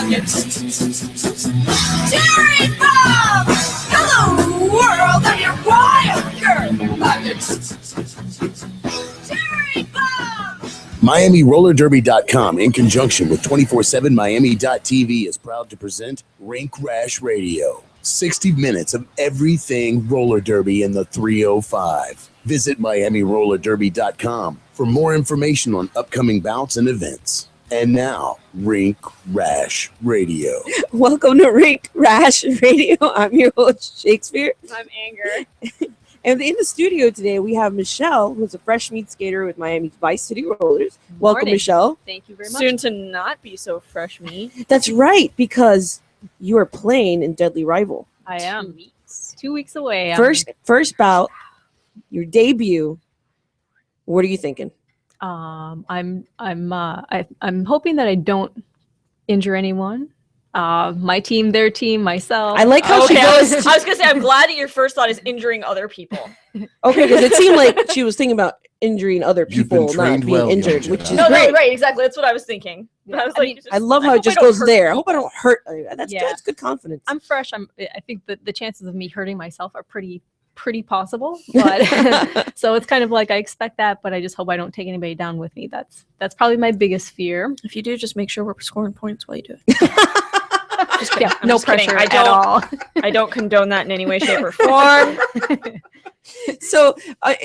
nuggets. Cherry bomb! Hello, world of your wild girl nuggets. Cherry bomb! MiamiRollerDerby.com, in conjunction with 247Miami.tv, is proud to present rinkrashradio. 60 minutes of everything roller derby in the 305. Visit MiamiRollerDerby.com for more information on upcoming bouts and events. And now, Rink Rash Radio. Welcome to Rink Rash Radio. I'm your host, Shakespeare. I'm Anger. And in the studio today, we have Michelle, who's a fresh meat skater with Miami's Vice City Rollers. Welcome, Morning. Michelle. Thank you very much. Soon to not be so fresh meat. That's right, because you are playing in Deadly Rival. I am. 2 weeks away. First bout, your debut. What are you thinking? I'm hoping that I don't injure anyone. My team, their team, myself. I like how she goes. I was gonna say, I'm glad that your first thought is injuring other people. Okay, because it seemed like she was thinking about injuring other people, not being injured, which is No, great. right, exactly. That's what I was thinking. But I was like, I love how it just goes there. I hope I don't hurt. That's good confidence. I'm fresh. I think that the chances of me hurting myself are pretty possible, but so it's kind of like I expect that, but I just hope I don't take anybody down with me. That's probably my biggest fear. If you do, just make sure we're scoring points while you do it. Yeah, no pressure at all. I don't condone that in any way, shape, or form. So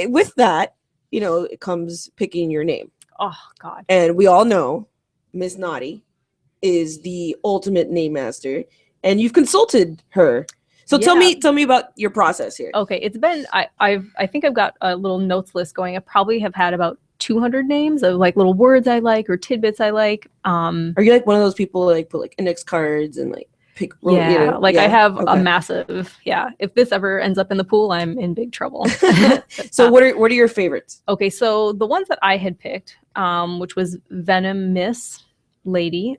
with that, it comes picking your name. Oh God! And we all know Miss Naughty is the ultimate name master, and you've consulted her. So tell me about your process here. Okay, it's been I think I've got a little notes list going. I probably have had about 200 names of like little words I like or tidbits I like. Are you like one of those people that put like index cards and like pick? I have a massive. If this ever ends up in the pool, I'm in big trouble. So what are your favorites? Okay, so the ones that I had picked, which was Venom Miss Lady.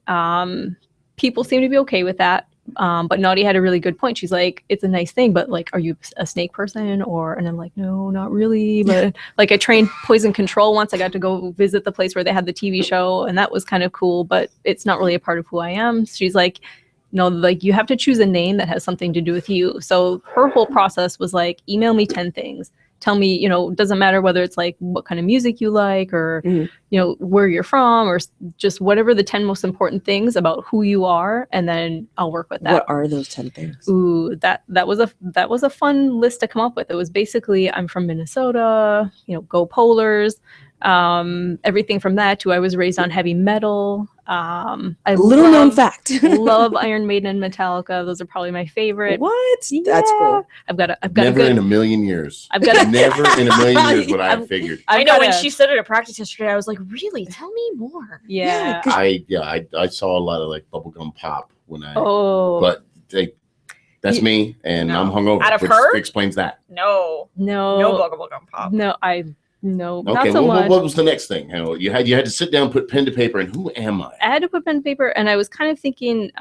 People seem to be okay with that. But Naughty had a really good point. She's like, it's a nice thing, but like, are you a snake person? And I'm like, no, not really. But like I trained poison control once. I got to go visit the place where they had the TV show, and that was kind of cool, but it's not really a part of who I am. She's like, no, like you have to choose a name that has something to do with you. So her whole process was like, email me 10 things. Tell me, it doesn't matter whether it's like what kind of music you like or, where you're from or just whatever the 10 most important things about who you are. And then I'll work with that. What are those 10 things? Ooh, that was a fun list to come up with. It was basically, I'm from Minnesota, go Polars. Everything from that to I was raised on heavy metal. Known fact. Love Iron Maiden and Metallica. Those are probably my favorite. What? Yeah. That's cool. I've got never in a million years. Never in a million years would I have figured. I know when she said it at practice yesterday, I was like, really? Tell me more. Yeah. I saw a lot of like bubblegum pop when I but that's me and I'm hungover. Out of her? Explains that. No bubblegum pop. No, okay, not so much. What was the next thing? You had to sit down, put pen to paper, and who am I? I had to put pen to paper, and I was kind of thinking,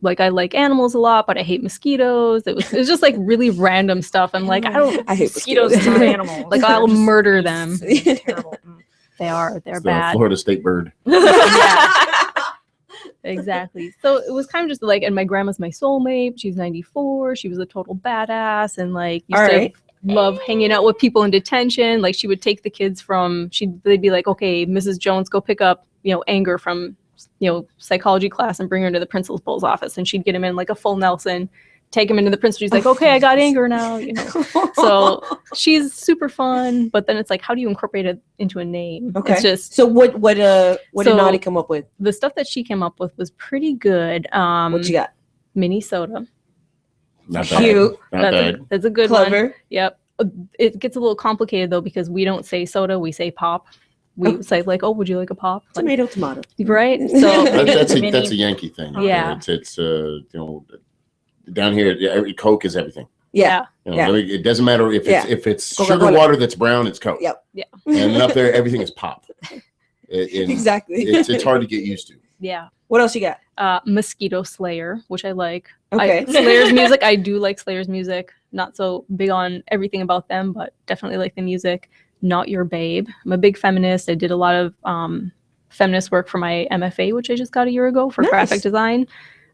like I like animals a lot, but I hate mosquitoes. It was just like really random stuff. I'm like, I hate mosquitoes. Not animals. Like I'll murder them. Terrible. They're it's bad. The Florida State bird. Yeah. Exactly. So it was kind of just like, and my grandma's my soulmate. She's 94. She was a total badass, and like used to love hanging out with people in detention. Like she would take the kids they'd be like, okay, Mrs. Jones, go pick up, Anger from, psychology class and bring her to the principal's office. And she'd get him in like a full Nelson, take him into the principal. She's like, okay, I got Anger now, So she's super fun. But then it's like, how do you incorporate it into a name? Okay. It's just. So what did Naughty come up with? The stuff that she came up with was pretty good. What you got? Minnesota. Not bad. Cute. That's a good Clever. one. Yep. It gets a little complicated though because we don't say soda, we say pop. We say like, oh, would you like a pop? Tomato. Right. So that's a Yankee thing. Yeah. It's down here, Coke is everything. Yeah. It doesn't matter if it's Coca-Cola. sugar water that's brown, it's Coke. Yep. Yeah. And up there, everything is pop. Exactly. It's hard to get used to. Yeah. What else you got? Mosquito Slayer, which I like. Okay. Slayer's music. I do like Slayer's music. Not so big on everything about them, but definitely like the music. Not Your Babe. I'm a big feminist. I did a lot of feminist work for my MFA, which I just got a year ago for graphic design.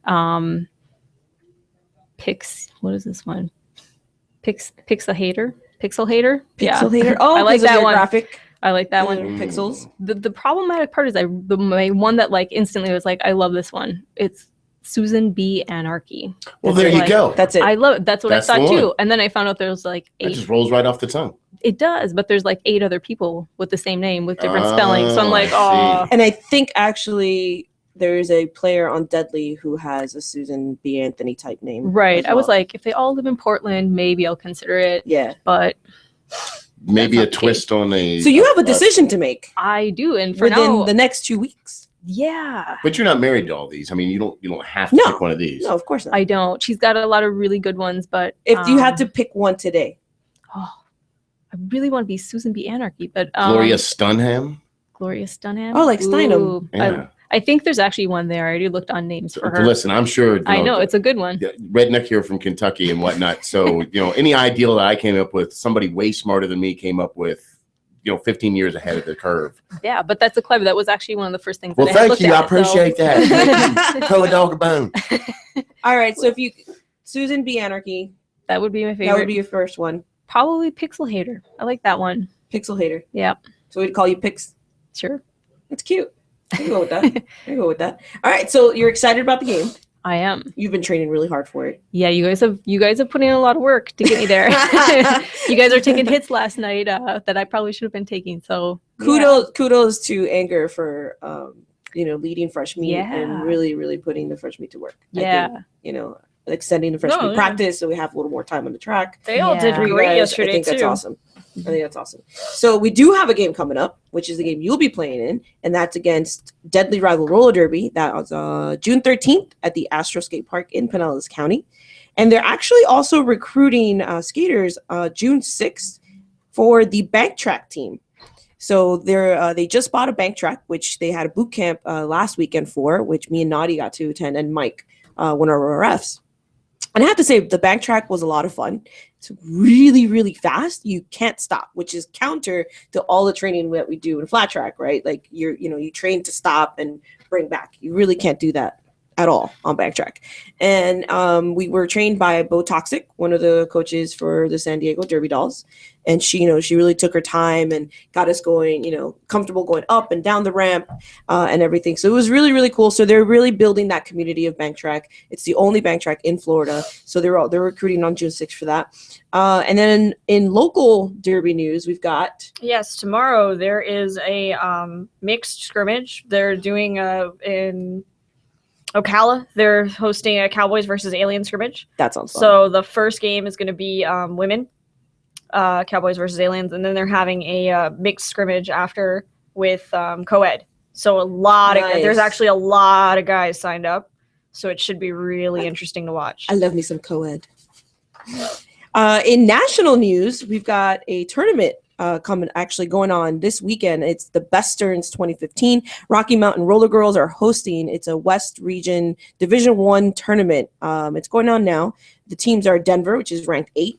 What is this one? Pixel Hater. Pixel Hater. Oh, I like that one. Graphic. I like that one. Pixels. The problematic part is my one that like instantly was like, I love this one. It's Susan B. Anarchy. Well, there you go. That's it. I love it. That's what I thought too. one. And then I found out there was like 8. It just rolls right off the tongue. It does, but there's like 8 other people with the same name with different spelling. So I'm like, I oh. And I think actually there's a player on Deadly who has a Susan B. Anthony type name. Right. as I was well. like, if they all live in Portland, maybe I'll consider it. Yeah. But Maybe That's a not twist on a. So you have a decision to make I do. And for within now, the next 2 weeks. yeah, But you're not married to all these. I mean, you don't have to No. pick one of these. No, of course not. I don't. She's got a lot of really good ones, but If you had to pick one today, oh, I really want to be Susan B. Anarchy, but Gloria Stunham. Gloria Stunham. Oh, like Steinem. Ooh, Yeah. I think there's actually one there. I already looked on names for her. Listen, I'm sure. I know it's a good one. Redneck here from Kentucky and whatnot. So any ideal that I came up with, somebody way smarter than me came up with. 15 years ahead of the curve. Yeah, but that's a clever. That was actually one of the first things. Well, that I had thank you. looked I at, appreciate that. Thank you. Throw a dog a bone. all right. So if you Susan B. Anarchy, that would be my favorite. that would be your first one. Probably Pixel Hater. I like that one. Pixel Hater. Yeah, So we'd call you Pix. sure. That's cute. I can go with that. I can go with that. All right. So you're excited about the game. I am. You've been training really hard for it. Yeah, you guys have put in a lot of work to get me there. You guys are taking hits last night that I probably should have been taking. So Kudos to Anger for leading fresh meat Yeah. and really putting the fresh meat to work. Yeah. I think, extending the fresh meat practice so we have a little more time on the track. They all did Yeah. You great guys, yesterday I think too. that's awesome. I think that's awesome. So we do have a game coming up, which is the game you'll be playing in, and that's against deadly rival roller derby. That was June 13th at the Astro Skate Park in Pinellas County. And they're actually also recruiting skaters June 6th for the bank track team. So they just bought a bank track, which they had a boot camp last weekend for, which me and Naughty got to attend, and Mike, one of our refs. And I have to say, the bank track was a lot of fun. It's really fast. You can't stop, which is counter to all the training that we do in flat track, right? Like you train to stop and bring back. You really can't do that at all on bank track. And we were trained by Bo Toxic, one of the coaches for the San Diego Derby Dolls. And she really took her time and got us going, comfortable going up and down the ramp and everything. So it was really cool. So they're really building that community of bank track. It's the only bank track in Florida. So they're recruiting on June 6th for that. And then in local derby news, we've got Yes, tomorrow there is a mixed scrimmage. They're doing in Ocala. They're hosting a Cowboys versus Alien scrimmage. that sounds fun. So the first game is going to be women, Cowboys versus Aliens, and then they're having a mixed scrimmage after with co-ed. So there's actually a lot of guys signed up. So it should be really interesting to watch. I love me some co-ed. In national news, we've got a tournament going on this weekend. It's the Best Stearns 2015. Rocky Mountain Roller Girls are hosting. It's a West Region Division 1 tournament. It's going on now. The teams are Denver, which is ranked 8.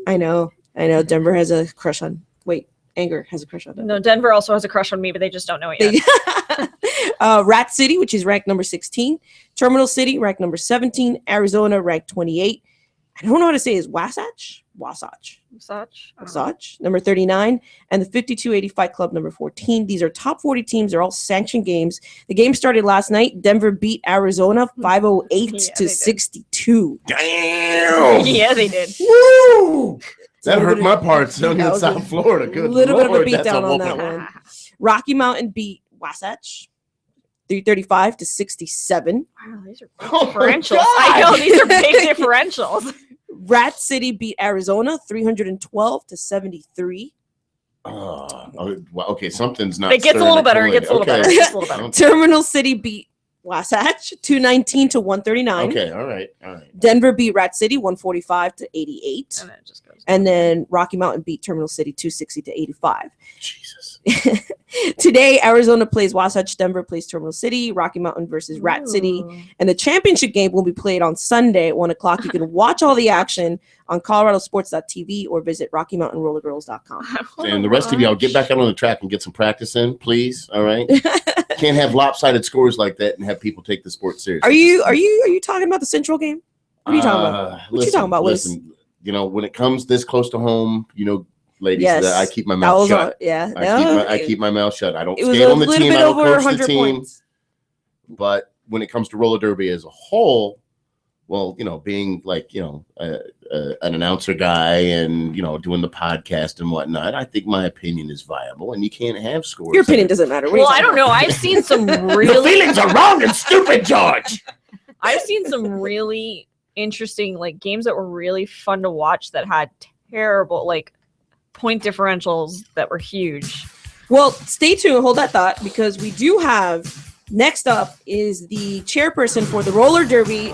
I know. Denver has a crush on. Wait, Anger has a crush on Denver. No, Denver also has a crush on me, but they just don't know it yet. Rat City, which is ranked number 16. Terminal City, ranked number 17. Arizona, ranked 28. I don't know how to say it. Is Wasatch, number 39, and the 5280 Fight Club, number 14. These are top 40 teams. They're all sanctioned games. The game started last night. Denver beat Arizona 508 to 62. Damn. Yeah, they did. Woo! That hurt my parts down That in was South Florida. Good little bit of a Lord, beat that's down on whooping. that one. Rocky Mountain beat Wasatch 335 to 67. Wow, these are big Oh my differentials. God. I know, these are big differentials. Rat City beat Arizona 312 to 73. Well, okay, something's not. It gets a stirring little the better. It gets a little Kool-Aid. better. It Okay. gets a little better. Terminal City beat Wasatch 219 to 139. Okay, all right. Denver beat Rat City 145 to 88. And then it just goes. And then Rocky Mountain beat Terminal City 260 to 85. Jesus. Today, Arizona plays Wasatch, Denver plays Terminal City, Rocky Mountain versus Rat City, and the championship game will be played on Sunday at 1 o'clock. You can watch all the action on coloradosports.tv or visit RockyMountainRollerGirls.com. And the rest of y'all, get back out on the track and get some practice in, please. All right. Can't have lopsided scores like that and have people take the sport seriously. Are you talking about the Central game? What are you talking about? What you talking about? Listen, when it comes this close to home, ladies, that I keep my mouth shut. I keep my mouth shut. I don't skate on the team. I don't coach the team. Points. But when it comes to roller derby as a whole, well, being like an announcer guy and doing the podcast and whatnot, I think my opinion is viable, and you can't have scores. Your opinion doesn't matter. Well, I don't know. I've seen some really Your feelings are wrong and stupid, George. I've seen some really interesting games that were really fun to watch that had terrible point differentials that were huge. Well, stay tuned. Hold that thought, because we do have next up is the chairperson for the roller derby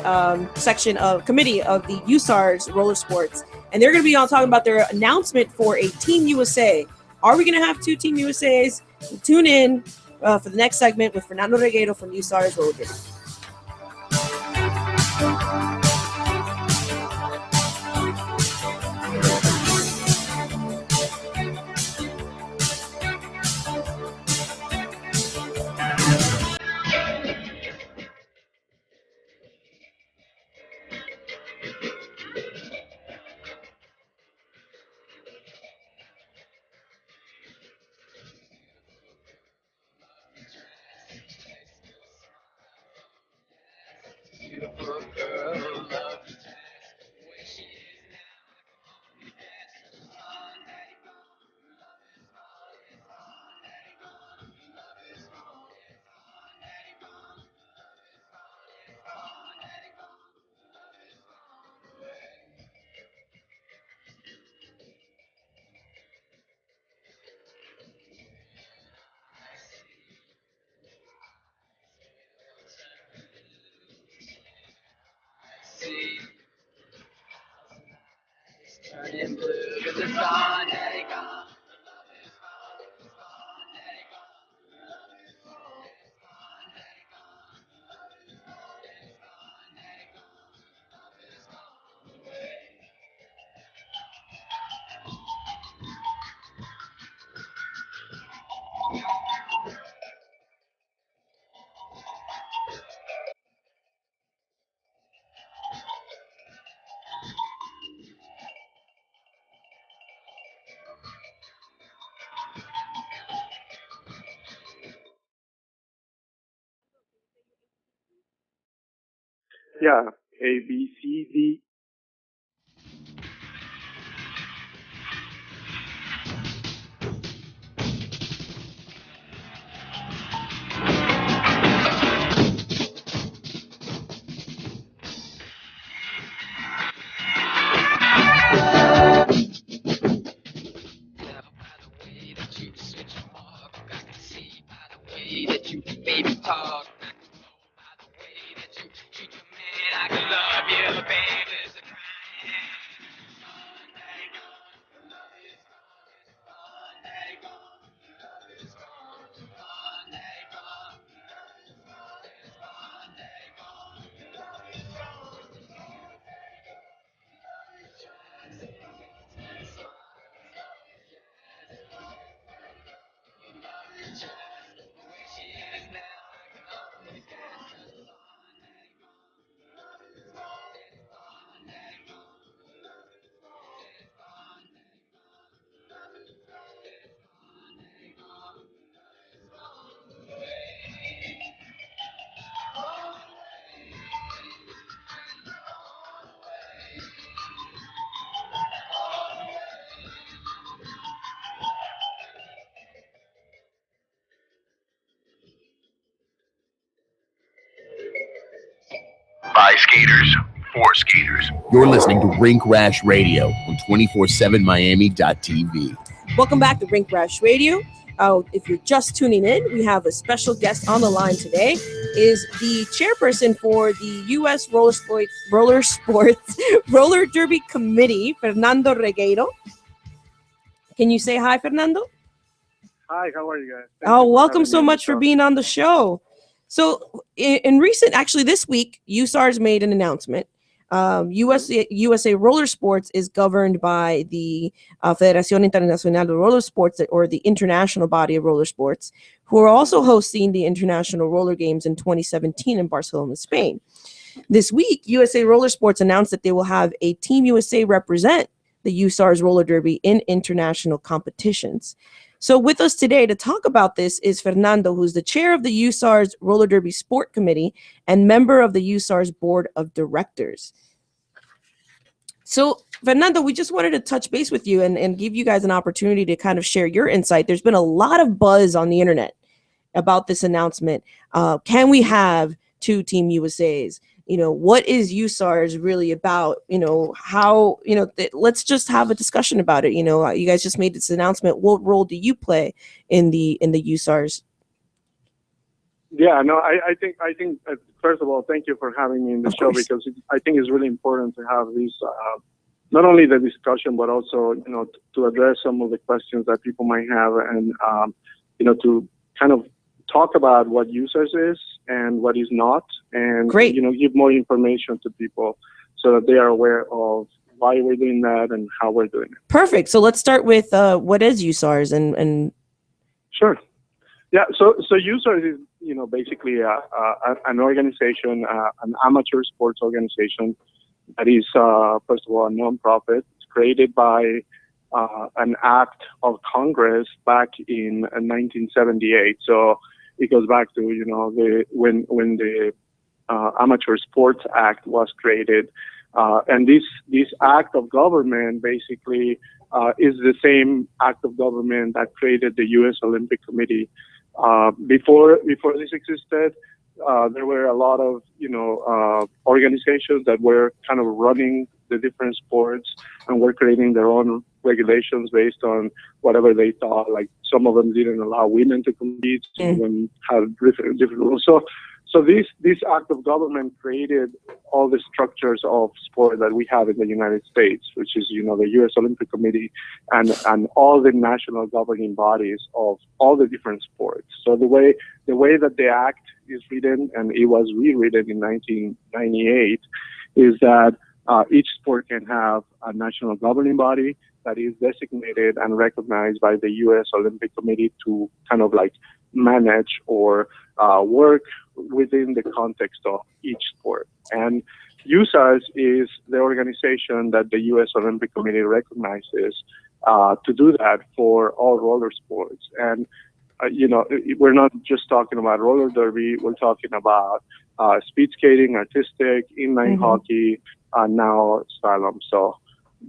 section of committee of the USARS roller sports, and they're going to be on talking about their announcement for a Team USA. Are we going to have 2 Team USAs? Tune in for the next segment with Fernando Regueiro from USARS roller derby. Turning blue with the sun, let it go. Yeah, A, B, C, D. By skaters, for skaters. You're listening to Rink Rash Radio on 247miami.tv. Welcome back to Rink Rash Radio. If you're just tuning in, we have a special guest on the line today. Is the chairperson for the U.S. Roller Derby Committee, Fernando Regueiro. Can you say hi, Fernando? Hi, how are you guys? Welcome so much for being on the show. So actually this week, USARS made an announcement. USA Roller Sports is governed by the Federación Internacional de Roller Sports, or the international body of roller sports, who are also hosting the International Roller Games in 2017 in Barcelona, Spain. This week, USA Roller Sports announced that they will have a Team USA represent the USARS Roller Derby in international competitions. So with us today to talk about this is Fernando, who's the chair of the USARS Roller Derby Sport Committee and member of the USARS Board of Directors. So, Fernando, we just wanted to touch base with you and give you guys an opportunity to kind of share your insight. There's been a lot of buzz on the internet about this announcement. Can we have two Team USAs? What is USARS really about? How, let's just have a discussion about it. You guys just made this announcement. What role do you play in the USARS? Yeah, no, I think first of all, thank you for having me in the show, because I think it's really important to have these, not only the discussion, but also, to address some of the questions that people might have, and, to kind of talk about what USARS is and what is not, and give more information to people so that they are aware of why we're doing that and how we're doing it. Perfect. So let's start with what is USARS and. Sure. Yeah. So USARS is basically an organization, an amateur sports organization that is first of all a nonprofit. It's created by an act of Congress back in 1978. So it goes back to when the Amateur Sports Act was created, and this act of government basically is the same act of government that created the U.S. Olympic Committee. Before this existed, there were a lot of organizations that were kind of running the different sports and were creating their own regulations based on whatever they thought. Like some of them didn't allow women to compete, some of them had different rules. So this act of government created all the structures of sport that we have in the United States, which is the U.S. Olympic Committee and all the national governing bodies of all the different sports. So the way that the act is written, and it was rewritten in 1998, is that each sport can have a national governing body that is designated and recognized by the U.S. Olympic Committee to kind of like manage or work within the context of each sport. And USARS is the organization that the U.S. Olympic Committee recognizes to do that for all roller sports. And, we're not just talking about roller derby, we're talking about speed skating, artistic, inline hockey, now slalom. So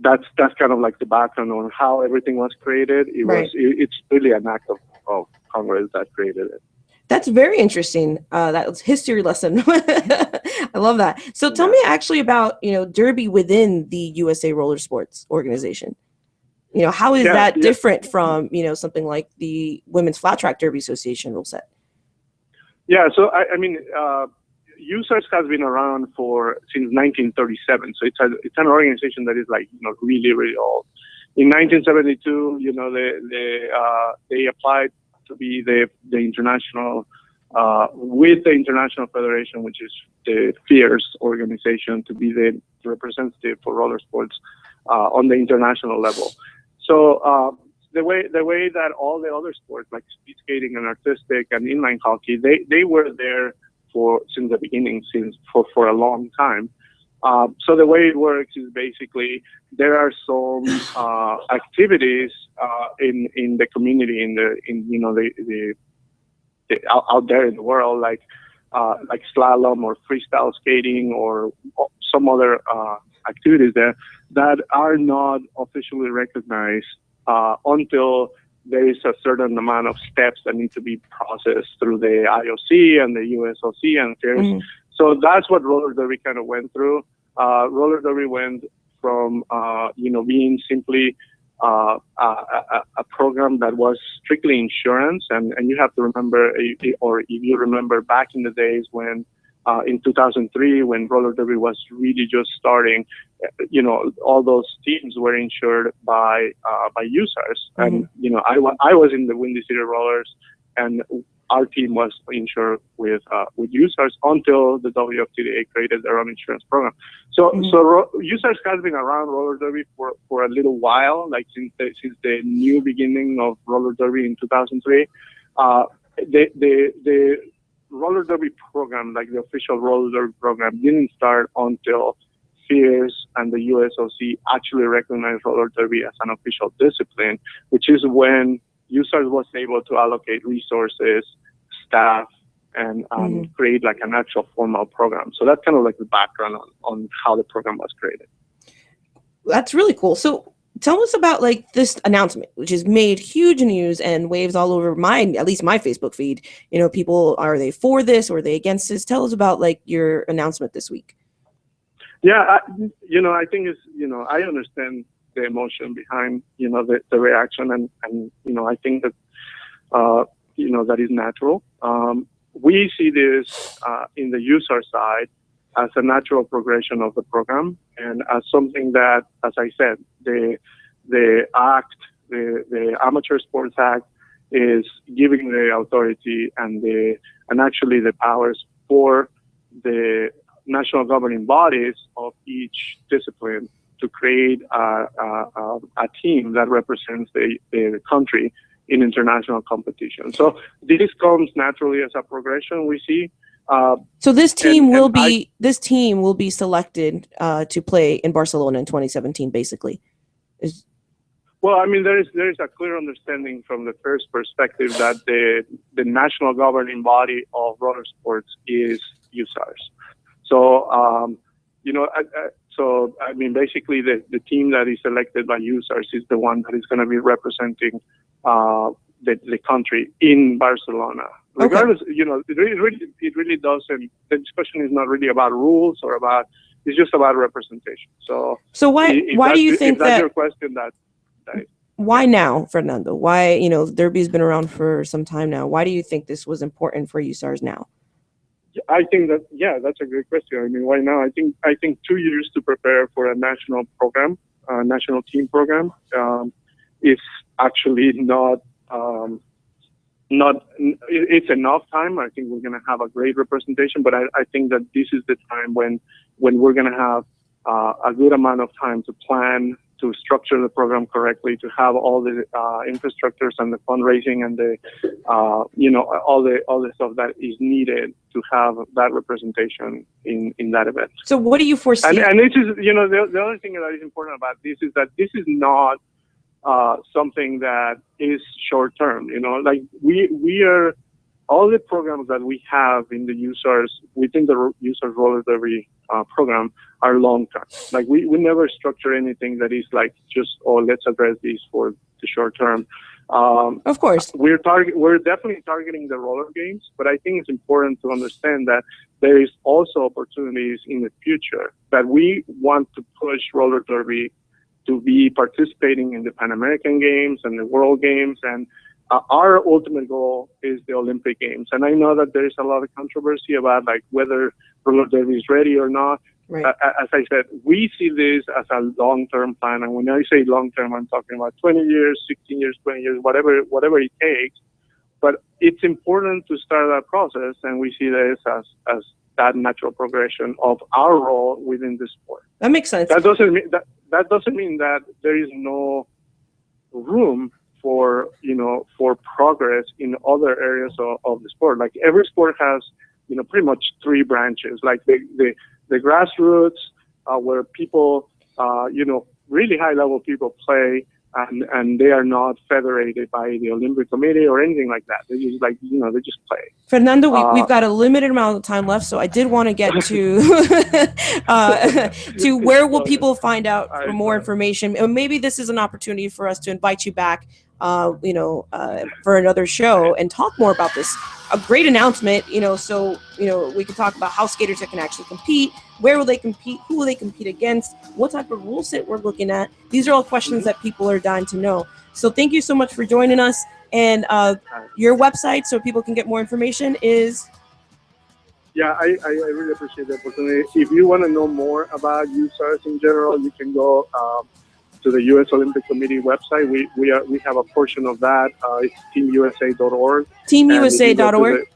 that's kind of like the background on how everything was created. It's really an act of Congress that created it. That's very interesting. That was history lesson. I love that. So tell me actually about, Derby within the USA Roller Sports organization. How is that different from, something like the Women's Flat Track Derby Association rule set? Yeah, so I mean, USARS has been around since 1937. So it's an organization that is really, really old. In 1972, they applied to be the international, with the International Federation, which is the FIRS organization, to be the representative for roller sports on the international level. So the way that all the other sports like speed skating and artistic and inline hockey, they were there since the beginning, for a long time. So the way it works is basically there are some activities in the community, out there in the world, like slalom or freestyle skating or some other activities there that are not officially recognized until there is a certain amount of steps that need to be processed through the IOC and the USOC and FIRS. So that's what roller derby kind of went through. Roller derby went from being simply a program that was strictly insurance, and you have to remember, or if you remember back in the days when in 2003 when roller derby was really just starting. All those teams were insured by users, and I was in the Windy City Rollers, and our team was insured with users until the WFTDA created their own insurance program. So users has been around roller derby for a little while, like since the new beginning of roller derby in 2003. The roller derby program, like the official roller derby program, didn't start until FIRS and the USOC actually recognized roller derby as an official discipline, which is when users was able to allocate resources, staff, and create like an actual formal program. So that's kind of like the background on how the program was created. That's really cool. So tell us about like this announcement, which has made huge news and waves all over at least my Facebook feed. People, are they for this or are they against this? Tell us about like your announcement this week. Yeah, I think it's, I understand the emotion behind, the reaction, and I think that, that is natural. We see this in the user side as a natural progression of the program, and as something that, as I said, the act, the Amateur Sports Act, is giving the authority and actually the powers for the national governing bodies of each discipline to create a team that represents the country in international competition. So this comes naturally as a progression we see. So this team will be selected to play in Barcelona in 2017, basically. Well, I mean, there is a clear understanding from the first perspective that the national governing body of roller sports is USARS. So, I mean, basically the team that is selected by users is the one that is going to be representing the country in Barcelona. Regardless, it really doesn't, the discussion is not really about rules it's just about representation. So why do you think that's that your question, why now, Fernando? Why, Derby's been around for some time now. Why do you think this was important for USARS now? I think that, that's a great question. I mean, why now? I think 2 years to prepare for a national program, national team program, is actually it's enough time. I think we're going to have a great representation, but I think that this is the time when we're going to have a good amount of time to plan, to structure the program correctly, to have all the infrastructures and the fundraising and the all the stuff that is needed to have that representation in that event. So what do you foresee? And this is the other thing that is important about this is that this is not something that is short term. Like we are, all the programs that we have in the users within the users roller derby program are long term. Like we never structure anything that is like just, let's address these for the short term. Of course, we're definitely targeting the roller games, but I think it's important to understand that there is also opportunities in the future that we want to push roller derby to be participating in the Pan American Games and the World Games, and our ultimate goal is the Olympic Games. And I know that there is a lot of controversy about like whether roller derby is ready or not. Right. As I said, we see this as a long-term plan, and when I say long-term, I'm talking about 20 years, 16 years, 20 years, whatever it takes. But it's important to start that process, and we see this as that natural progression of our role within the sport. That makes sense. That doesn't mean that there is no room for progress in other areas of the sport. Like every sport has pretty much three branches. Like the grassroots, where people really high level people play, and they are not federated by the Olympic Committee or anything like that. They just they just play. Fernando, we've got a limited amount of time left, so I did want to get to to where will people find out for more information. Maybe this is an opportunity for us to invite you back, for another show and talk more about this. A great announcement, so we can talk about how skaters can actually compete. Where will they compete? Who will they compete against? What type of rule set we're looking at? These are all questions that people are dying to know. So thank you so much for joining us. And your website, so people can get more information, is? Yeah, I really appreciate the opportunity. If you want to know more about USARS in general, you can go to the U.S. Olympic Committee website. We have a portion of that. It's teamusa.org. Teamusa.org.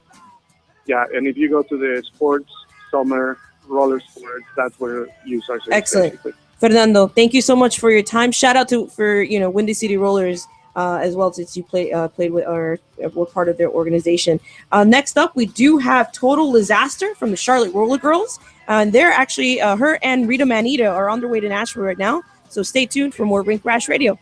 Yeah, and if you go to the sports summer roller sports, that's where USARS is. Excellent. Basically. Fernando, thank you so much for your time. Shout out for Windy City Rollers as well, since you played with or were part of their organization. Next up, we do have Total Disaster from the Charlotte Roller Girls. And they're actually her and Rita Maneata are on their way to Nashville right now. So stay tuned for more Rink Rash Radio.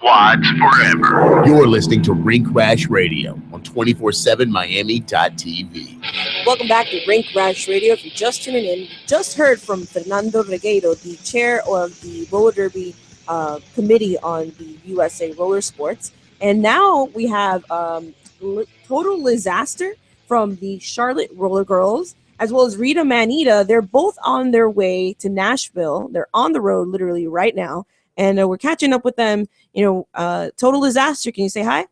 Quads forever. You're listening to Rink Rash Radio on 247miami.tv. Welcome back to Rink Rash Radio. If you're just tuning in, you just heard from Fernando Regueiro, the chair of the roller derby committee on the USA Roller Sports. And now we have Total Disaster from the Charlotte Roller Girls, as well as Rita Maneata. They're both on their way to Nashville. They're on the road literally right now. And we're catching up with them. Total Disaster. Can you say hi?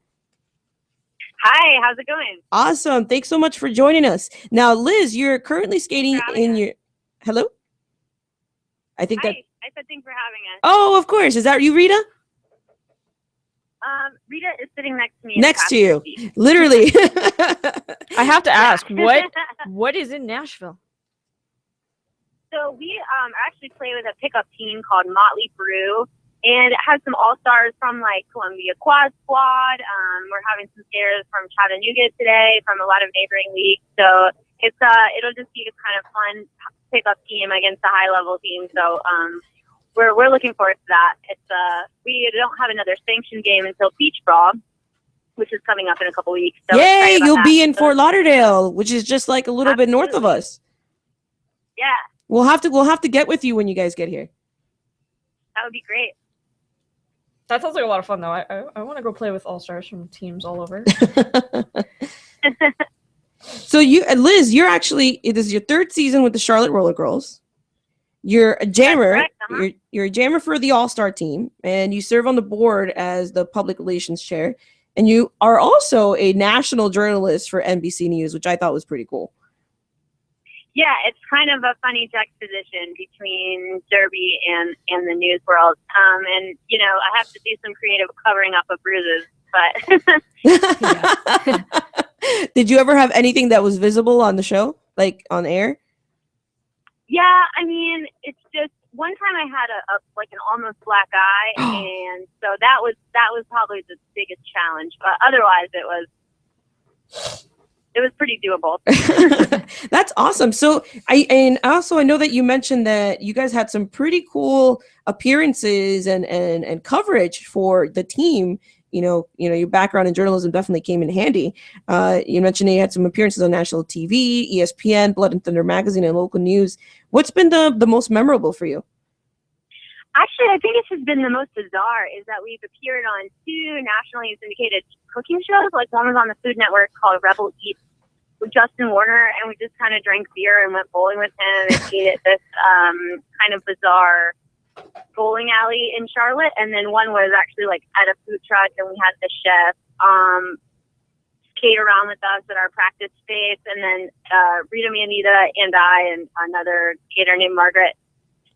Hi, how's it going? Awesome. Thanks so much for joining us. Now, Liz, you're currently skating in your... Hello? I think that... I said thanks for having us. Oh, of course. Is that you, Rita? Rita is sitting next to me. Next to you. Literally. I have to ask, what is in Nashville? So we actually play with a pickup team called Motley Brew, and it has some all-stars from like Columbia Quad Squad. We're having some skaters from Chattanooga today, from a lot of neighboring leagues. So it'll just be a kind of fun pickup team against a high-level team. So we're looking forward to that. We don't have another sanctioned game until Beach Brawl, which is coming up in a couple weeks. So yay! You'll be in Fort Lauderdale, which is just like a little bit north of us. Yeah. We'll have to get with you when you guys get here. That would be great. That sounds like a lot of fun, though. I want to go play with all-stars from teams all over. So Liz, it is your third season with the Charlotte Roller Girls. You're a jammer. You're a jammer for the All-Star team, and you serve on the board as the public relations chair. And you are also a national journalist for NBC News, which I thought was pretty cool. Yeah, it's kind of a funny juxtaposition between Derby and the news world. And, you know, I have to do some creative covering up of bruises, but... Did you ever have anything that was visible on the show, like on air? Yeah, I mean, it's just one time I had a like an almost black eye, and so that was probably the biggest challenge. But otherwise, it was pretty doable. That's awesome. So I know that you mentioned that you guys had some pretty cool appearances and coverage for the team. You know, your background in journalism definitely came in handy. You mentioned you had some appearances on national TV, ESPN, Blood and Thunder magazine, and local news. What's been the most memorable for you? Actually, I think this has been the most bizarre is that we've appeared on 2 nationally syndicated cooking shows. Like one was on the Food Network called Rebel Eats with Justin Warner, and we just kind of drank beer and went bowling with him and ate at this kind of bizarre bowling alley in Charlotte. And then one was actually like at a food truck, and we had the chef skate around with us at our practice space. And then Rita Maneata and I and another skater named Margaret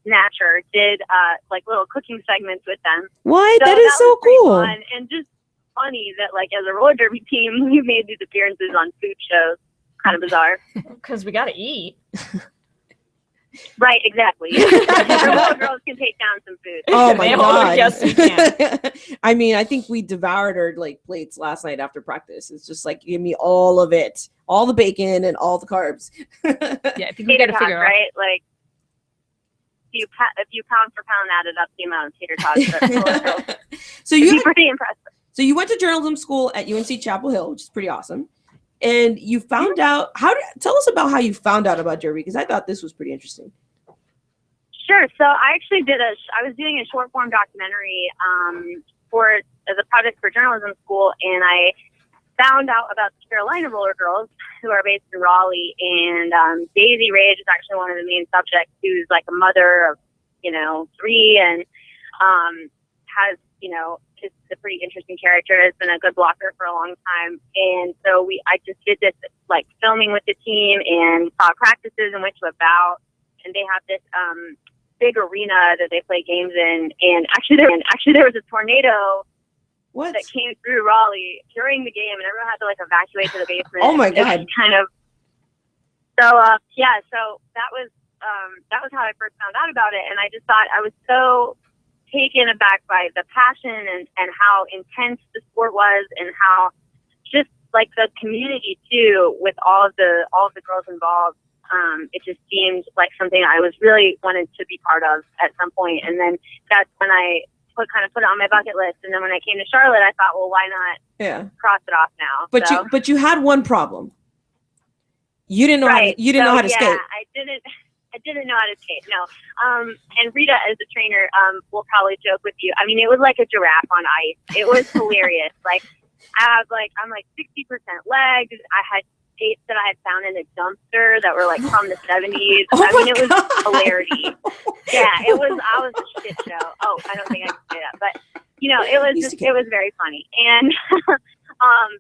Natcher did like little cooking segments with them. What? So that is so cool. Fun and just funny that like as a roller derby team, we made these appearances on food shows. Kind of bizarre. Because we got to eat. Right, exactly. The roller girls can take down some food. Oh my God. Yes, we can. I mean, I think we devoured our like plates last night after practice. It's just like, give me all of it, all the bacon and all the carbs. Yeah, I think we got to figure out. Right? Like, if you pound for pound added up the amount of tater tots. So you pretty impressive. So you went to journalism school at UNC Chapel Hill, which is pretty awesome. And you found out tell us about how you found out about Derby, because I thought this was pretty interesting. Sure. So I actually I was doing a short form documentary as a project for journalism school, and I found out about the Carolina Roller Girls, who are based in Raleigh, and Daisy Rage is actually one of the main subjects, who's like a mother of 3 and has is a pretty interesting character, has been a good blocker for a long time. And so I just did this like filming with the team and saw practices and went to a bout, and they have this big arena that they play games in. And actually there was a tornado that came through Raleigh during the game, and everyone had to like evacuate to the basement. Oh my God. Kind of. So so that was how I first found out about it. And I just thought I was so taken aback by the passion and how intense the sport was, and how just like the community too, with all of the girls involved. It just seemed like something I was really wanted to be part of at some point. And then that's when I put it on my bucket list. And then when I came to Charlotte, I thought, well, why not cross it off now? But you had one problem. You didn't know how to skate. I didn't know how to skate. No. And Rita, as a trainer, will probably joke with you. I mean, it was like a giraffe on ice. It was hilarious. Like I'm 60% legs. I had skates that I had found in a dumpster that were like from the 70s. It was hilarity. Yeah, I was a shit show. Oh, I don't think I can say that, but it was very funny. And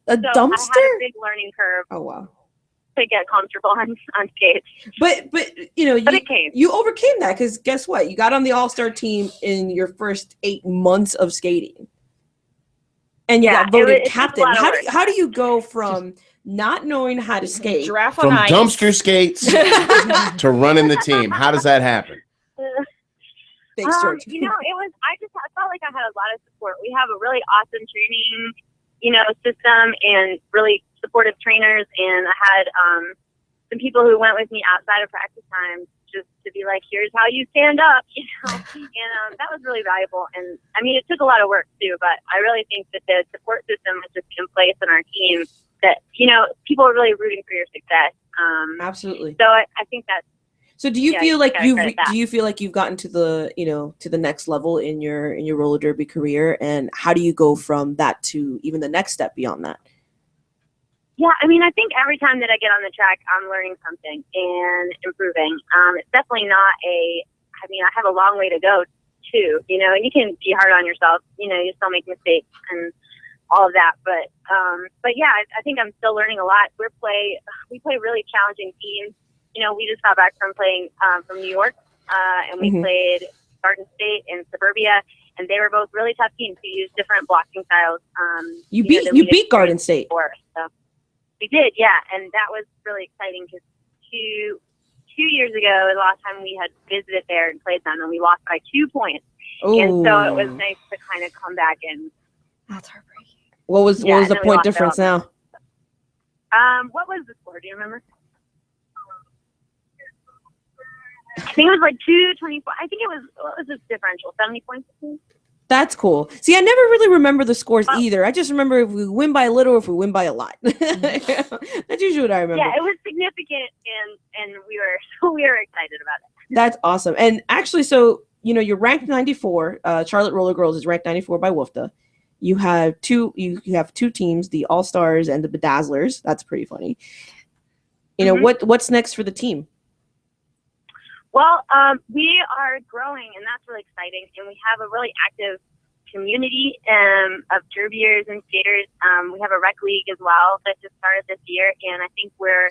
a dumpster? I had a big learning curve. Oh wow. To get comfortable on skates. But you overcame that, because guess what? You got on the All-Star team in your first 8 months of skating. And you got voted captain. How do you go from not knowing how to skate from dumpster skates to running the team? How does that happen? Thanks, George. I felt like I had a lot of support. We have a really awesome training, system, and really supportive trainers, and I had some people who went with me outside of practice time just to be like, here's how you stand up, and that was really valuable. And I mean, it took a lot of work too, but I really think that the support system was just in place in our team, that people are really rooting for your success. Absolutely. So I think that's. So do you feel like you've gotten to the next level in your roller derby career, and how do you go from that to even the next step beyond that? Yeah, I mean, I think every time that I get on the track, I'm learning something and improving. It's definitely not a I mean, I have a long way to go too, you know, and you can be hard on yourself, you know, you still make mistakes and all of that. But yeah, I think I'm still learning a lot. We play really challenging teams. You know, we just got back from playing from New York, and we played Garden State and Suburbia, and they were both really tough teams who used different blocking styles. You beat Garden State. Before, so we did, yeah, and that was really exciting because two years ago, the last time we had visited there and played them, and we lost by 2 points. Ooh. And so it was nice to kind of come back and. That's heartbreaking. What was the point difference now? What was the score? Do you remember? I think it was like 224. I think it was, what was the differential? 70 points? That's cool. See, I never really remember the scores either. I just remember if we win by a little or if we win by a lot. That's usually what I remember. Yeah, it was significant, and we were excited about it. That's awesome. And actually, so, you know, you're ranked 94. Charlotte Roller Girls is ranked 94 by WFTA. You have two teams, the All-Stars and the Bedazzlers. That's pretty funny. You know, what's next for the team? Well, we are growing, and that's really exciting. And we have a really active community of derbiers and skaters. We have a rec league as well that just started this year, and I think we're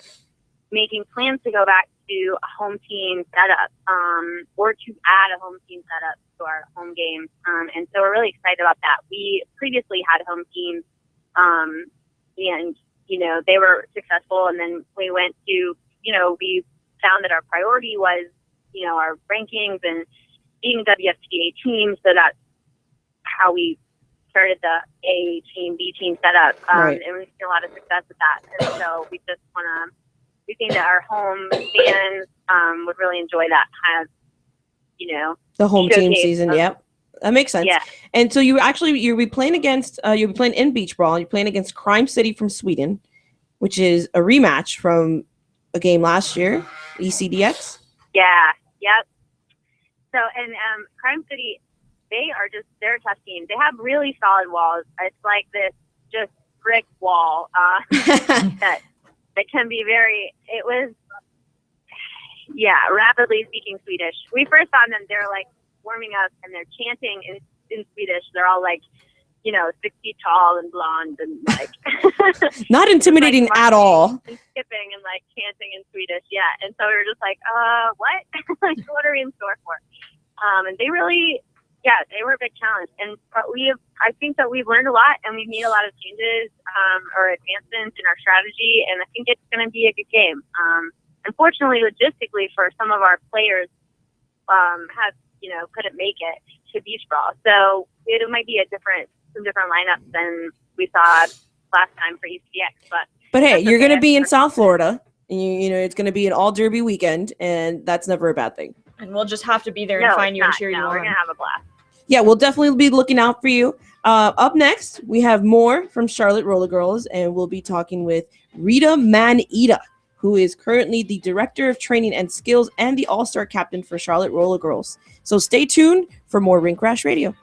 making plans to go back to a home team setup, or to add a home team setup to our home games. And so we're really excited about that. We previously had home teams, and, you know, they were successful. And then we went to, you know, we found that our priority was, you know, our rankings and being WFTA teams. So that's how we started the A team, B team setup. Right. And we've seen a lot of success with that. And so we just want to, we think that our home fans would really enjoy that kind of, you know, the home team season. Yep. That makes sense. Yeah. And so you'll be playing against, you'll be playing in Beach Brawl. You're playing against Crime City from Sweden, which is a rematch from a game last year, ECDX. Yeah. Yep. So, and Crime City, they're a tough team. They have really solid walls. It's like this just brick wall that can be rapidly speaking Swedish. We first saw them, they're like warming up and they're chanting in Swedish. They're all like, you know, 6 feet tall and blonde and like not intimidating at all. And skipping and like chanting in Swedish. Yeah. And so we were just like, what? Like, what are we in store for? And they really, they were a big challenge. And I think that we've learned a lot, and we've made a lot of changes or advancements in our strategy. And I think it's going to be a good game. Unfortunately, logistically, for some of our players, couldn't make it to Beach Brawl. So it might be some different lineups than we saw last time for UCX. But hey, you're going to be in South Florida. And you know, it's going to be an all derby weekend, and that's never a bad thing. And we'll just have to be there and find you and cheer you on. We're going to have a blast. Yeah, we'll definitely be looking out for you. Up next, we have more from Charlotte Roller Girls, and we'll be talking with Rita Maneata, who is currently the Director of Training and Skills and the All-Star Captain for Charlotte Roller Girls. So stay tuned for more Rink Rash Radio.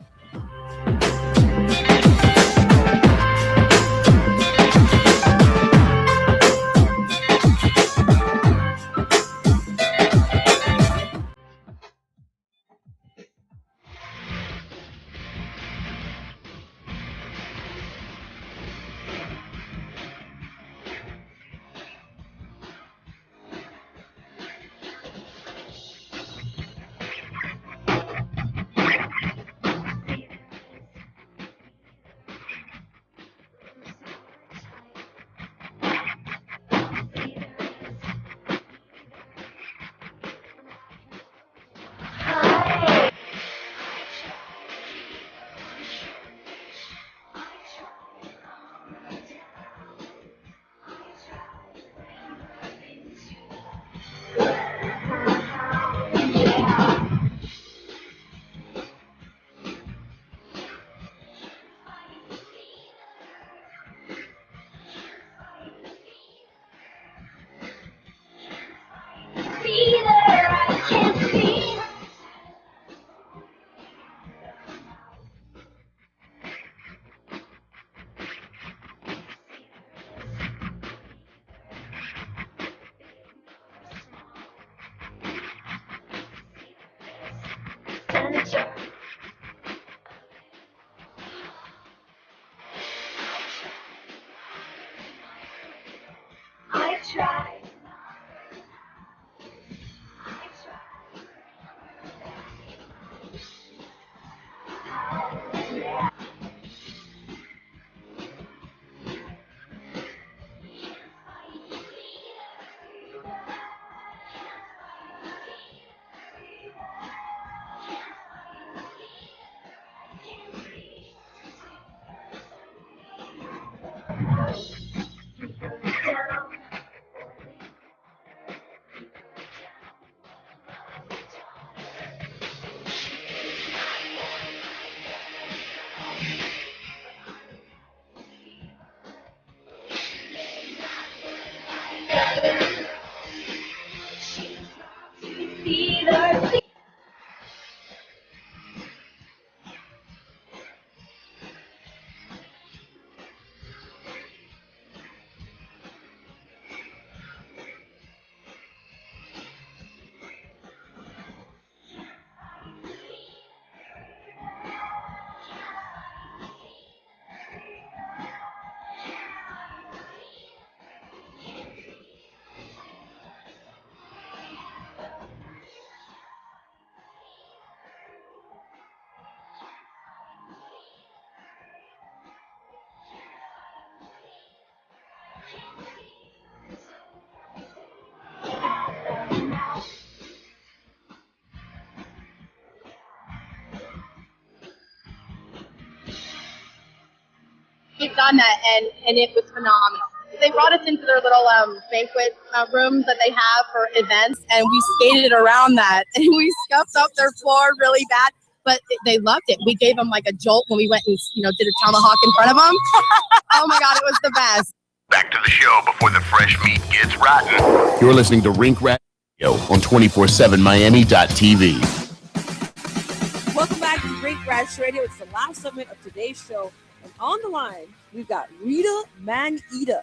We've done that, and it was phenomenal. They brought us into their little banquet rooms that they have for events, and we skated around that, and we scuffed up their floor really bad, but they loved it. We gave them like a jolt when we went and did a tomahawk in front of them. Oh my God, it was the best. Back to the show before the fresh meat gets rotten. You're listening to Rinkrashradio on 247miami.tv. Welcome back to Rinkrashradio. It's the last segment of today's show. And on the line, we've got Rita Maneata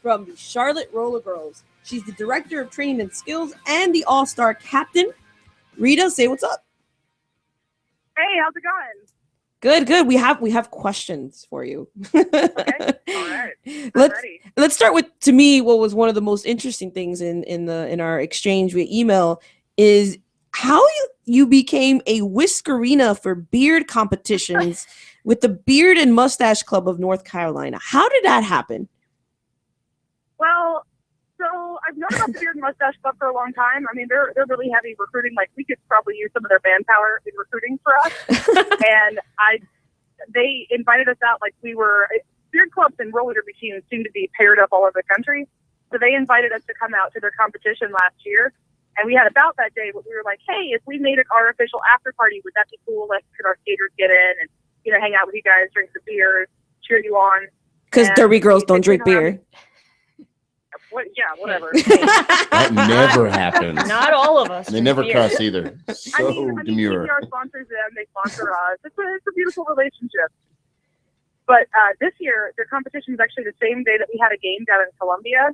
from the Charlotte Roller Girls. She's the Director of Training and Skills and the All-Star Captain. Rita, say what's up. Hey, how's it going? Good. We have questions for you. Okay. All right. Let's start with, to me, what was one of the most interesting things in our exchange via email is how you became a whiskerina for beard competitions with the Beard and Moustache Club of North Carolina. How did that happen? Well, so I've known about the Beard and Moustache Club for a long time. I mean, they're really heavy recruiting. Like, we could probably use some of their manpower in recruiting for us. And they invited us out like we were. Beard clubs and roller derby teams seem to be paired up all over the country. So they invited us to come out to their competition last year. And we had about that day, but we were like, hey, if we made it our official after party, would that be cool? Like, could our skaters get in and, hang out with you guys, drink some beers, cheer you on? Because derby girls don't drink beer. Whatever. That never happens. Not all of us. And they never cuss either. So I mean, demure. our sponsors them, they sponsor us. It's a beautiful relationship. But this year, their competition was actually the same day that we had a game down in Columbia,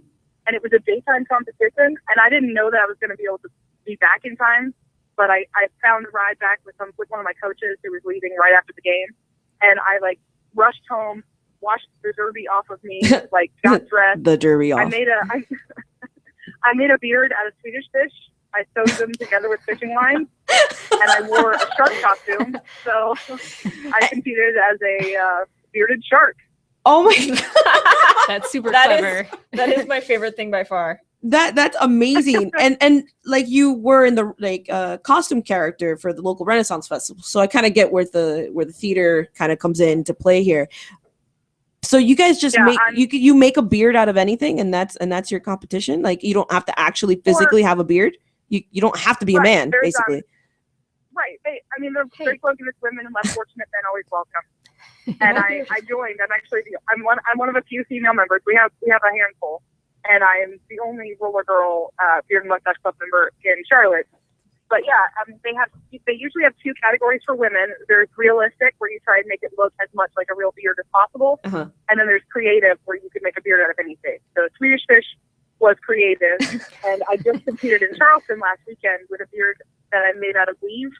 and it was a daytime competition. And I didn't know that I was going to be able to be back in time, but I found a ride back with one of my coaches who was leaving right after the game, and I rushed home, washed the derby off of me, got dressed. The derby off. I made a beard out of Swedish fish. I sewed them together with fishing line, and I wore a shark costume. So I competed as a bearded shark. Oh my God. That's super clever. That is my favorite thing by far. That's amazing. and you were in the costume character for the local Renaissance Festival. So I kind of get where the theater kind of comes in to play here. So you guys just you make a beard out of anything, and that's your competition? Like, you don't have to actually physically have a beard? You don't have to be a man, basically. Right. They're very focused women, and less fortunate men always welcome. And I joined. I'm one of a few female members. We have a handful, and I am the only roller girl Beard and Moustache Club member in Charlotte. But yeah, they usually have two categories for women. There's realistic, where you try and make it look as much like a real beard as possible, and then there's creative, where you can make a beard out of anything. So Swedish fish was creative, and I just competed in Charleston last weekend with a beard that I made out of weave.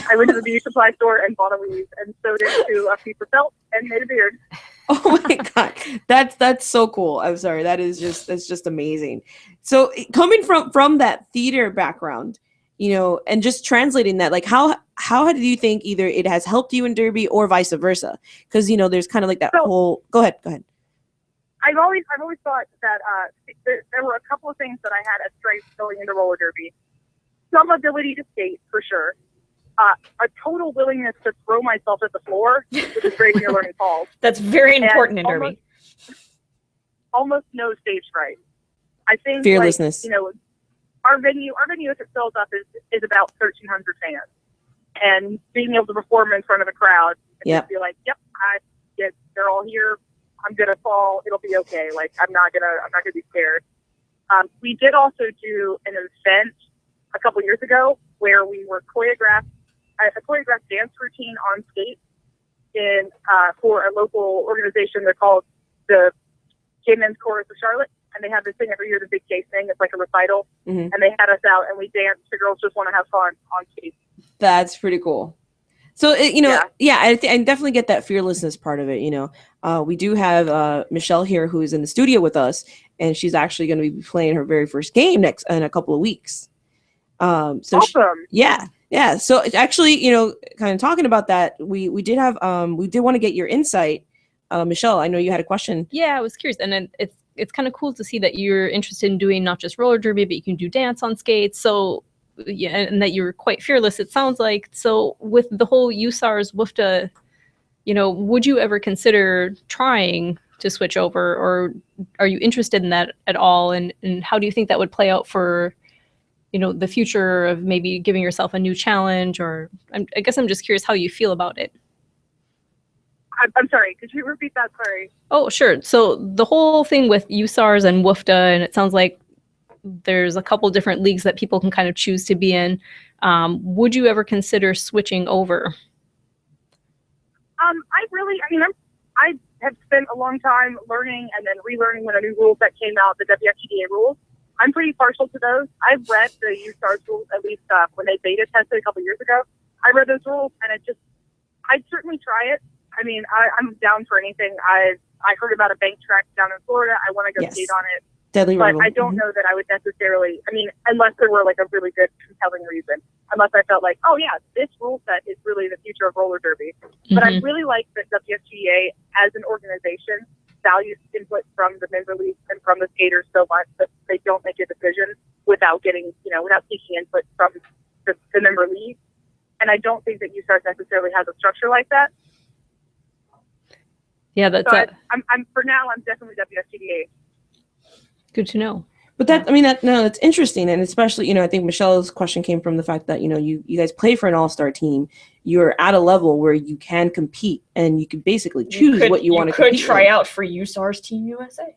I went to the beauty supply store and bought a weave and sewed it to a piece of felt and made a beard. Oh my God. That's so cool. I'm sorry. That's just amazing. So coming from that theater background, and just translating that, like how do you think either it has helped you in Derby or vice versa? Because, there's kind of like that whole, go ahead. I've always thought that there were a couple of things that I had as strengths going into roller derby. Some ability to skate, for sure. A total willingness to throw myself at the floor, which is great when you're learning falls. That's very important in derby. Almost no stage fright. I think fearlessness. Our venue as it fills up is about 1,300 fans, and being able to perform in front of a crowd and just be like, "Yep, they're all here. I'm gonna fall. It'll be okay. Like I'm not gonna be scared." We did also do an event a couple years ago where we were choreographed a choreographed dance routine on skate for a local organization. They're called the Gay Men's Chorus of Charlotte, and they have this thing every year, the Big Gay thing. It's like a recital, and they had us out and we danced. The girls just want to have fun on skate. That's pretty cool. So, I definitely get that fearlessness part of it. We do have Michelle here who is in the studio with us, and she's actually going to be playing her very first game in a couple of weeks. So awesome. Yeah. So actually, kind of talking about that, we did want to get your insight. Michelle, I know you had a question. Yeah, I was curious. And it's kind of cool to see that you're interested in doing not just roller derby, but you can do dance on skates. So, yeah, and that you're quite fearless, it sounds like. So with the whole USARS WFTA, would you ever consider trying to switch over, or are you interested in that at all? And how do you think that would play out for, the future of maybe giving yourself a new challenge? Or I guess I'm just curious how you feel about it. I'm sorry, could you repeat that? Sorry. Oh, sure. So the whole thing with USARS and WFTA, and it sounds like there's a couple different leagues that people can kind of choose to be in. Would you ever consider switching over? I have spent a long time learning and then relearning when a new rule set came out, the WFTDA rules. I'm pretty partial to those. I've read the USARS rules, at least when they beta tested a couple years ago. I read those rules, and I'd certainly try it. I'm down for anything. I heard about a bank track down in Florida. I want to go skate on it. Deadly but rival. I don't know that I would necessarily, unless there were like a really good, compelling reason, unless I felt like, oh yeah, this rule set is really the future of roller derby. But I really like that WFGA as an organization values input from the member leagues and from the skaters so much that they don't make a decision without getting, without seeking input from the member league. And I don't think that USARS necessarily has a structure like that. Yeah, that's so I'm for now. I'm definitely WFTDA. Good to know. But that's interesting, and especially I think Michelle's question came from the fact that you guys play for an all-star team. You're at a level where you can compete, and you can basically choose what you want to compete. You could try out for USARS Team USA.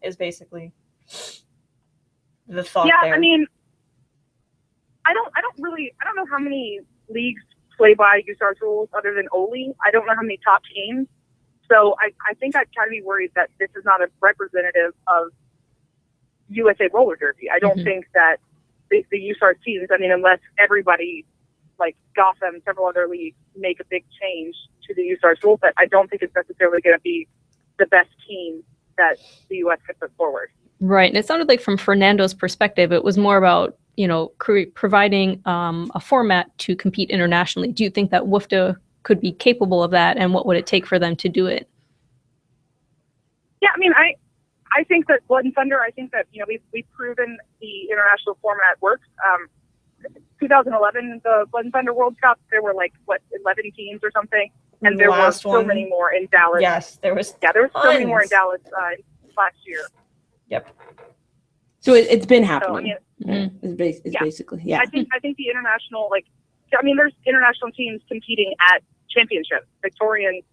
Is basically the thought there. I don't know how many leagues play by USARS rules other than OLI. I don't know how many top teams. So I think I'd kind of be worried that this is not a representative of USA roller derby. I don't think that the USARS teams, unless everybody like Gotham, several other leagues make a big change to the USARS rule set, I don't think it's necessarily going to be the best team that the US could put forward. Right. And it sounded like from Fernando's perspective, it was more about, providing a format to compete internationally. Do you think that WFTA could be capable of that, and what would it take for them to do it? Yeah, I think that Blood and Thunder, we've proven the international format works. 2011, the Blood and Thunder World Cup, there were 11 teams or something, and there were so many more in Dallas. Yes, there was. Yeah, there was so many more in Dallas last year. Yep. So it's been happening. So, it's basically, yeah. I think the international, there's international teams competing at championships. Victorians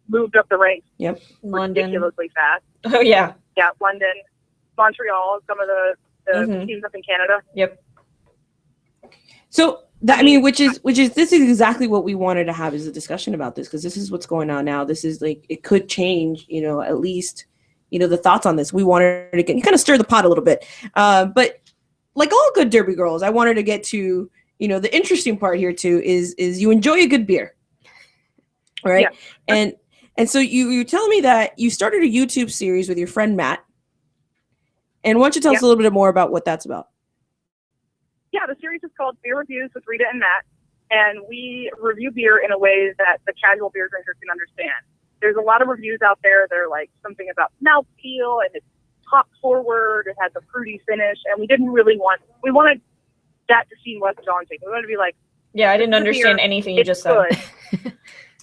moved up the ranks. Yep. Ridiculously fast. Oh yeah. Yeah, London, Montreal, some of the teams up in Canada. Yep. So which is this is exactly what we wanted to have is a discussion about this, because this is what's going on now. This is it could change, at least, the thoughts on this. We wanted to kind of stir the pot a little bit. But like all good derby girls, I wanted to get to, the interesting part here too is you enjoy a good beer, right? Yeah. And so you're telling me that you started a YouTube series with your friend Matt. And why don't you tell us a little bit more about what that's about? Yeah, the series is called Beereviews with Rita and Matt, and we review beer in a way that the casual beer drinker can understand. There's a lot of reviews out there that are like something about mouthfeel and it's top forward, it has a fruity finish, and we wanted that to seem less daunting. We wanted to be like, yeah, I didn't understand anything you just said.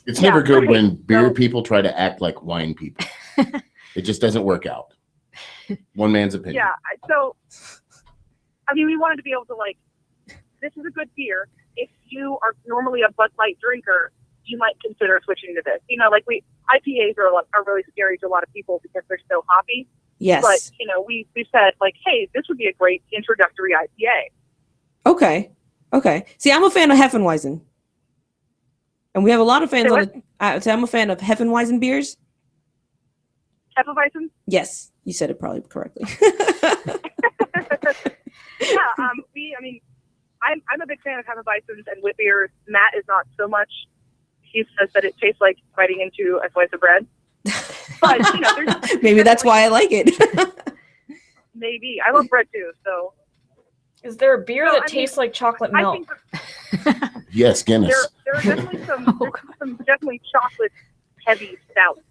It's never good when beer people try to act like wine people. It just doesn't work out. One man's opinion. Yeah, so I mean, we wanted to be able to like, this is a good beer. If you are normally a Bud Light drinker, you might consider switching to this. Like IPAs are really scary to a lot of people because they're so hoppy. Yes. But we said like, hey, this would be a great introductory IPA. Okay. See, I'm a fan of Hefeweizen, and we have a lot of fans I'm a fan of Hefeweizen beers. Hefeweizen? Yes, you said it probably correctly. I'm a big fan of Hefeweizens and wit beers. Matt is not so much. He says that it tastes like biting into a slice of bread. But maybe that's why I like it. Maybe I love bread too. So, is there a beer that tastes like chocolate milk? Yes, Guinness. There are definitely some definitely chocolate heavy stouts.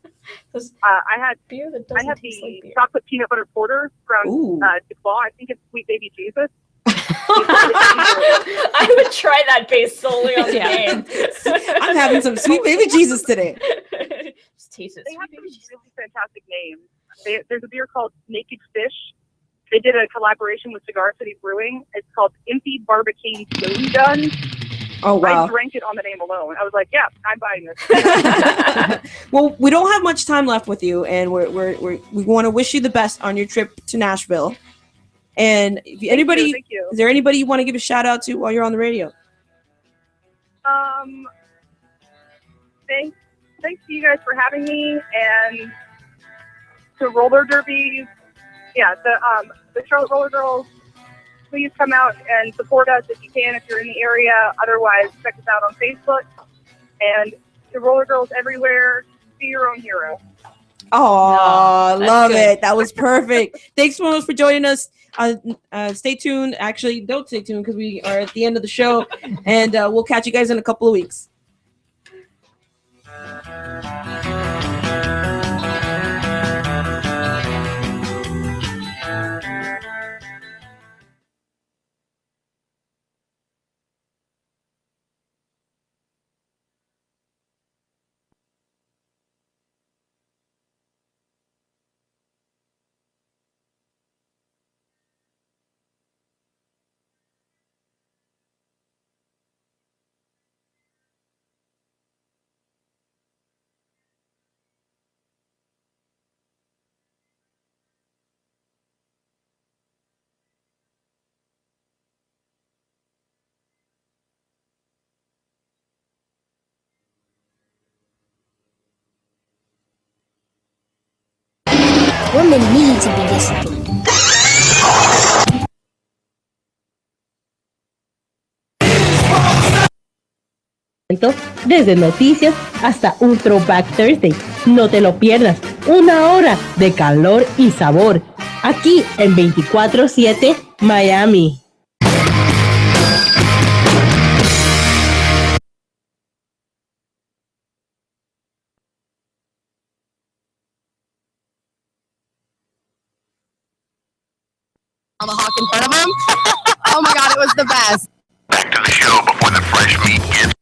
I had the chocolate peanut butter porter from DeClaw. I think it's Sweet Baby Jesus. I would try that based solely on the name. I'm having some Sweet Baby Jesus today. Just taste it. They have some really fantastic names. There's a beer called Naked Fish. They did a collaboration with Cigar City Brewing. It's called Impy Barbicane Stone Gun. Oh, wow. I drank it on the name alone. I was like, yeah, I'm buying this. Well, we don't have much time left with you, and we want to wish you the best on your trip to Nashville. And if Thank you. Is there anybody you want to give a shout out to while you're on the radio? Thanks to you guys for having me, and to roller derby. Yeah, the Charlotte Roller Girls. Please come out and support us if you can, if you're in the area. Otherwise, check us out on Facebook. And the Roller Girls everywhere. Be your own hero. Oh, love it. That was perfect. Thanks so much for joining us. Stay tuned. Actually, don't stay tuned because we are at the end of the show. And we'll catch you guys in a couple of weeks. Women need to be disciplined. Desde noticias hasta un Throwback Thursday. No te lo pierdas. Una hora de calor y sabor. Aquí en 24/7 Miami. On the hawk in front of him. Oh my God, it was the best. Back to the show before the fresh meat gets.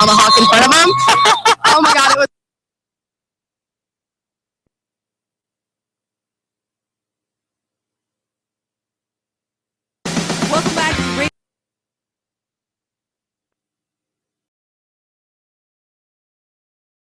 On the hawk in front of him.